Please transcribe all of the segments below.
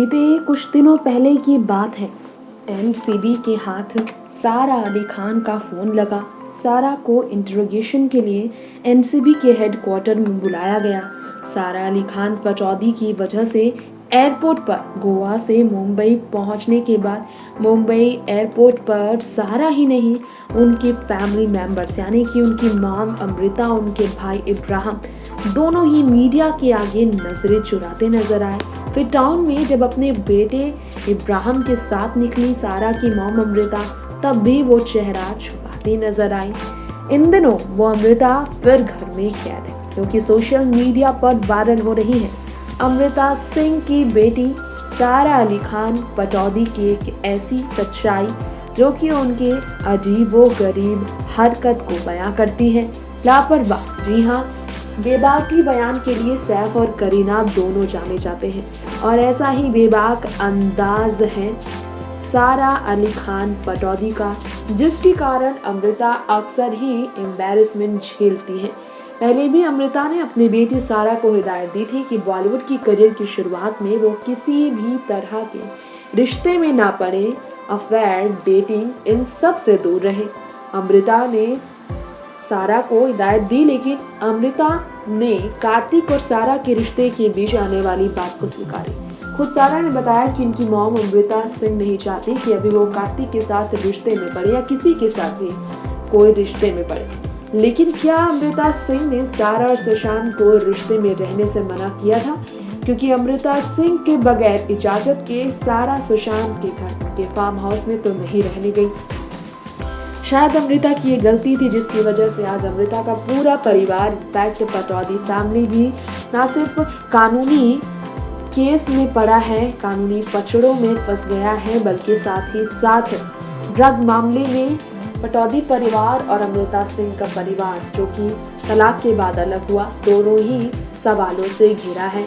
बीते कुछ दिनों पहले की बात है। एनसीबी के हाथ सारा अली खान का फोन लगा। सारा को इंटरोगेशन के लिए एनसीबी के हेडक्वार्टर में बुलाया गया। सारा अली खान पचौदी की वजह से एयरपोर्ट पर गोवा से मुंबई पहुंचने के बाद मुंबई एयरपोर्ट पर सारा ही नहीं, उनके फैमिली मेंबर्स यानी कि उनकी मॉम अमृता, उनके भाई इब्राहिम, दोनों ही मीडिया के आगे नजरें चुराते नजर आए। फिर टाउन में जब अपने बेटे इब्राहिम के साथ निकली सारा की मॉम अमृता, तब भी वो चेहरा छुपाती नजर आई। इन दिनों वो अमृता फिर घर में कैद है, क्योंकि सोशल मीडिया पर वायरल हो रही है अमृता सिंह की बेटी सारा अली खान पटौदी की एक ऐसी सच्चाई जो कि उनके अजीबो गरीब हरकत को बयां करती है। लापरवाह, जी हाँ, बेबाकी बयान के लिए सैफ और करीना दोनों जाने जाते हैं, और ऐसा ही बेबाक अंदाज है सारा अली खान पटौदी का, जिसके कारण अमृता अक्सर ही एम्बैरेसमेंट झेलती है। पहले भी अमृता ने अपनी बेटी सारा को हिदायत दी थी कि बॉलीवुड की करियर की शुरुआत में वो किसी भी तरह के रिश्ते में ना पड़े, अफेयर, डेटिंग, इन सब से दूर रहे। अमृता ने सारा को हिदायत दी, लेकिन अमृता ने कार्तिक और सारा के रिश्ते के बीच आने वाली बात को स्वीकारी। खुद सारा ने बताया कि उनकी मॉम अमृता सिंह नहीं चाहती कि अभी वो कार्तिक के साथ रिश्ते में पड़े या किसी के साथ भी कोई रिश्ते में पड़े। लेकिन क्या अमृता सिंह ने सारा और सुशांत को रिश्ते में रहने से मना किया था? क्योंकि अमृता सिंह के बगैर इजाजत के सारा सुशांत के घर के फार्म हाउस में तो नहीं रहने गई। शायद अमृता की ये गलती थी, जिसकी वजह से आज अमृता का पूरा परिवार, इनफैक्ट पटौदी फैमिली भी ना सिर्फ कानूनी केस में पड़ा है, कानूनी पचड़ों में फंस गया है, बल्कि साथ ही साथ ड्रग मामले में पटौदी परिवार और अमृता सिंह का परिवार, जो कि तलाक के बाद अलग हुआ, दोनों ही सवालों से घिरा है।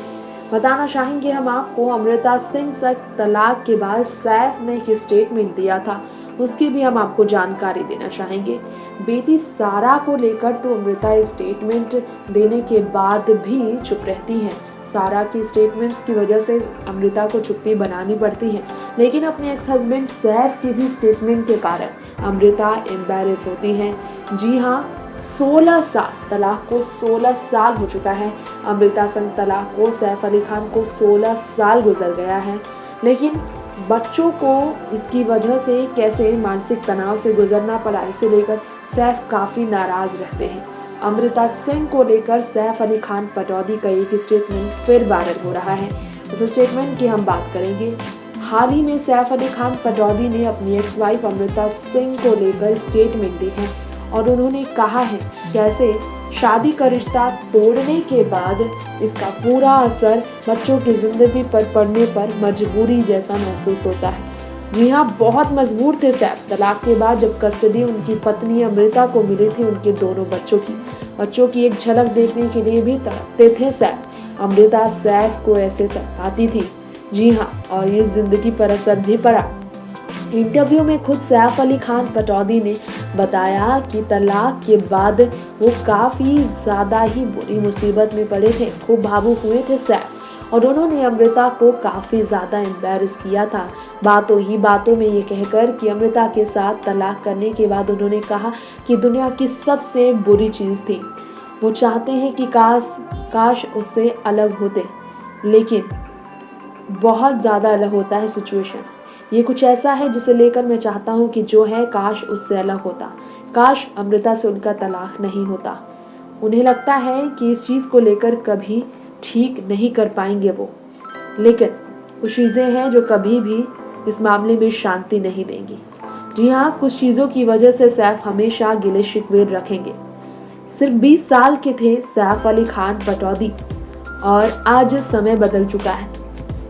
बताना चाहेंगे हम आपको, अमृता सिंह से तलाक के बाद सैफ ने एक स्टेटमेंट दिया था, उसकी भी हम आपको जानकारी देना चाहेंगे। बेटी सारा को लेकर तो अमृता स्टेटमेंट देने के बाद भी चुप रहती है। सारा की स्टेटमेंट्स की वजह से अमृता को चुप्पी बनानी पड़ती है, लेकिन अपने एक्स हस्बैंड सैफ की भी स्टेटमेंट के कारण अमृता एम्बैरेस होती है। जी हाँ, 16 साल, तलाक को 16 साल हो चुका है। अमृता सिंह तलाक को, सैफ अली खान को 16 साल गुजर गया है, लेकिन बच्चों को इसकी वजह से कैसे मानसिक तनाव से गुजरना पड़ा, इसे लेकर सैफ काफ़ी नाराज़ रहते हैं। अमृता सिंह को लेकर सैफ अली खान पटौदी का एक स्टेटमेंट फिर वायरल हो रहा है। उस स्टेटमेंट की हम बात करेंगे। हाल ही में सैफ अली खान पटौदी ने अपनी एक्स वाइफ अमृता सिंह को लेकर स्टेटमेंट दी है, और उन्होंने कहा है कैसे शादी का रिश्ता तोड़ने के बाद इसका पूरा असर बच्चों की जिंदगी पर पड़ने पर मजबूरी जैसा महसूस होता है। जी हाँ, बहुत मजबूर थे सैफ। तलाक के बाद जब कस्टडी उनकी पत्नी अमृता को मिली थी उनके दोनों बच्चों की एक झलक देखने के लिए भी तड़पते थे सैफ। अमृता सैफ को ऐसे तड़पाती थी। जी हाँ, और ये जिंदगी पर असर भी पड़ा। इंटरव्यू में खुद सैफ अली खान पटौदी ने बताया कि तलाक के बाद वो काफ़ी ज़्यादा ही बुरी मुसीबत में पड़े थे, खूब भावुक हुए थे सैफ, और उन्होंने अमृता को काफ़ी ज़्यादा एम्बैरेस किया था। बातों ही बातों में ये कहकर कि अमृता के साथ तलाक करने के बाद उन्होंने कहा कि दुनिया की सबसे बुरी चीज़ थी। वो चाहते हैं कि काश उससे अलग होते, लेकिन बहुत ज़्यादा अलग होता है सिचुएशन। ये कुछ ऐसा है जिसे लेकर मैं चाहता हूँ कि जो है काश उससे अलग होता, काश अमृता से उनका तलाक नहीं होता। उन्हें लगता है कि इस चीज़ को लेकर कभी ठीक नहीं कर पाएंगे वो, लेकिन कुछ चीज़ें हैं जो कभी भी इस मामले में शांति नहीं देंगी। जी हाँ, कुछ चीज़ों की वजह से सैफ हमेशा गिले शिकवे रखेंगे। सिर्फ 20 साल के थे सैफ अली खान पटौदी, और आज समय बदल चुका है।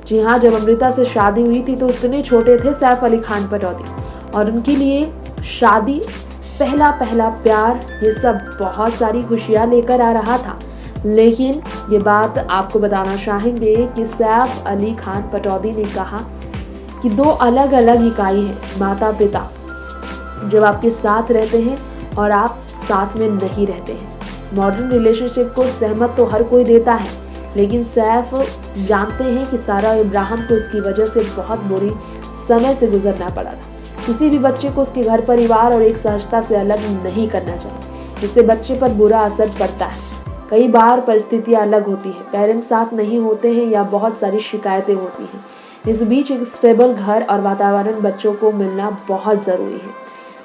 जी हाँ, जब अमृता से शादी हुई थी तो उतने छोटे थे सैफ अली खान पटौदी, और उनके लिए शादी, पहला प्यार, ये सब बहुत सारी खुशियाँ लेकर आ रहा था। लेकिन ये बात आपको बताना चाहेंगे कि सैफ अली खान पटौदी ने कहा कि दो अलग अलग इकाई हैं, माता पिता जब आपके साथ रहते हैं और आप साथ में नहीं रहते हैं। मॉडर्न रिलेशनशिप को सहमत तो हर कोई देता है, लेकिन सैफ जानते हैं कि सारा और इब्राहिम को इसकी वजह से बहुत बुरी समय से गुजरना पड़ा था। किसी भी बच्चे को उसके घर परिवार और एक सहजता से अलग नहीं करना चाहिए, इससे बच्चे पर बुरा असर पड़ता है। कई बार परिस्थितियां अलग होती है, पेरेंट्स साथ नहीं होते हैं या बहुत सारी शिकायतें होती हैं। इस बीच एक स्टेबल घर और वातावरण बच्चों को मिलना बहुत ज़रूरी है।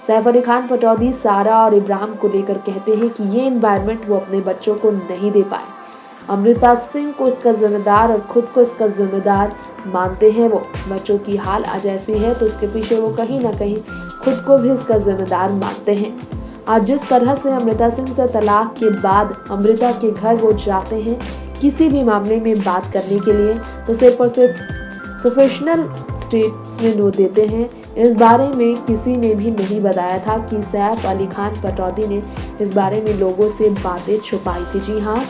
सैफ अली खान पटौदी सारा और इब्राहिम को लेकर कहते हैं कि ये एनवायरनमेंट वो अपने बच्चों को नहीं दे पाए। अमृता सिंह को इसका जिम्मेदार और खुद को इसका जिम्मेदार मानते हैं। वो बच्चों की हाल आज ऐसी है तो उसके पीछे वो कहीं ना कहीं खुद को भी इसका जिम्मेदार मानते हैं। आज जिस तरह से अमृता सिंह से तलाक के बाद अमृता के घर वो जाते हैं किसी भी मामले में बात करने के लिए, तो सिर्फ और सिर्फ प्रोफेशनल स्टेटमेंट वो देते हैं। इस बारे में किसी ने भी नहीं बताया था कि सैफ अली खान पटौदी ने इस बारे में लोगों से बातें छुपाई थी। जी हाँ,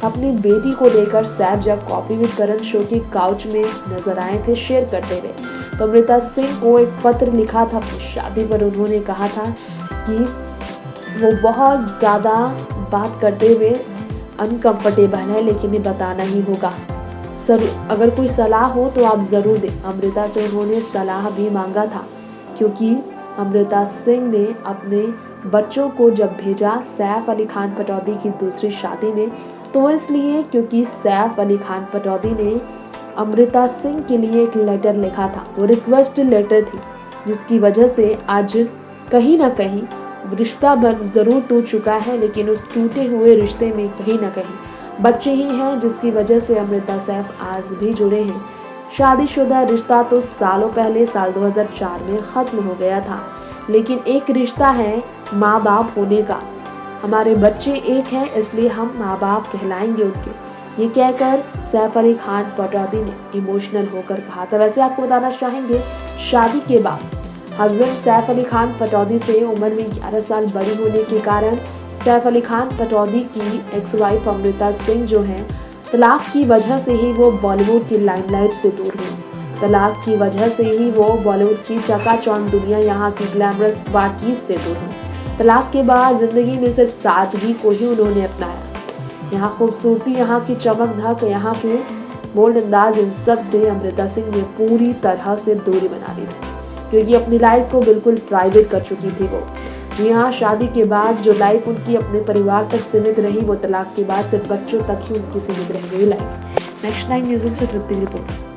अपनी बेटी को लेकर सैफ जब कॉफी विद करण शो के काउच में नजर आए थे शेयर करते हुए, तो अमृता सिंह को एक पत्र लिखा था अपनी शादी पर। उन्होंने कहा था कि वो बहुत ज़्यादा बात करते हुए अनकंफर्टेबल है, लेकिन ये बताना ही होगा। सर, अगर कोई सलाह हो तो आप ज़रूर दें। अमृता से उन्होंने सलाह भी मांगा था, क्योंकि अमृता सिंह ने अपने बच्चों को जब भेजा सैफ अली खान पटौदी की दूसरी शादी में, तो इसलिए क्योंकि सैफ अली खान पटौदी ने अमृता सिंह के लिए एक लेटर लिखा था। वो रिक्वेस्ट लेटर थी, जिसकी वजह से आज कहीं ना कहीं रिश्ता ज़रूर टूट चुका है, लेकिन उस टूटे हुए रिश्ते में कहीं ना कहीं बच्चे ही हैं, जिसकी वजह से अमृता सैफ आज भी जुड़े हैं। शादीशुदा रिश्ता तो सालों पहले साल 2004 में ख़त्म हो गया था, लेकिन एक रिश्ता है माँ बाप होने का। हमारे बच्चे एक हैं, इसलिए हम माँ बाप कहलाएंगे उनके, ये कहकर सैफ अली खान पटौदी ने इमोशनल होकर कहा था। वैसे आपको बताना चाहेंगे, शादी के बाद हस्बैंड सैफ अली खान पटौदी से उम्र में 11 साल बड़ी होने के कारण सैफ अली खान पटौदी की एक्स वाइफ अमृता सिंह जो है, तलाक की वजह से ही वो बॉलीवुड की लाइमलाइट से दूर हुई। तलाक की वजह से ही वो बॉलीवुड की चकाचौंध दुनिया, यहाँ की ग्लैमरस पार्टीज से दूर हुई। तलाक के बाद जिंदगी में सिर्फ सादगी को ही उन्होंने अपनाया। यहाँ खूबसूरती, यहाँ की चमक धक, यहाँ के बोल्ड अंदाज, इन सब से अमृता सिंह ने पूरी तरह से दूरी बना ली थी, क्योंकि अपनी लाइफ को बिल्कुल प्राइवेट कर चुकी थी वो। यहाँ शादी के बाद जो लाइफ उनकी अपने परिवार तक सीमित रही, वो तलाक के बाद सिर्फ बच्चों तक ही उनकी सीमित रह गई लाइफ। नेक्स्ट 9 न्यूज़ से तृप्ति रिपोर्ट।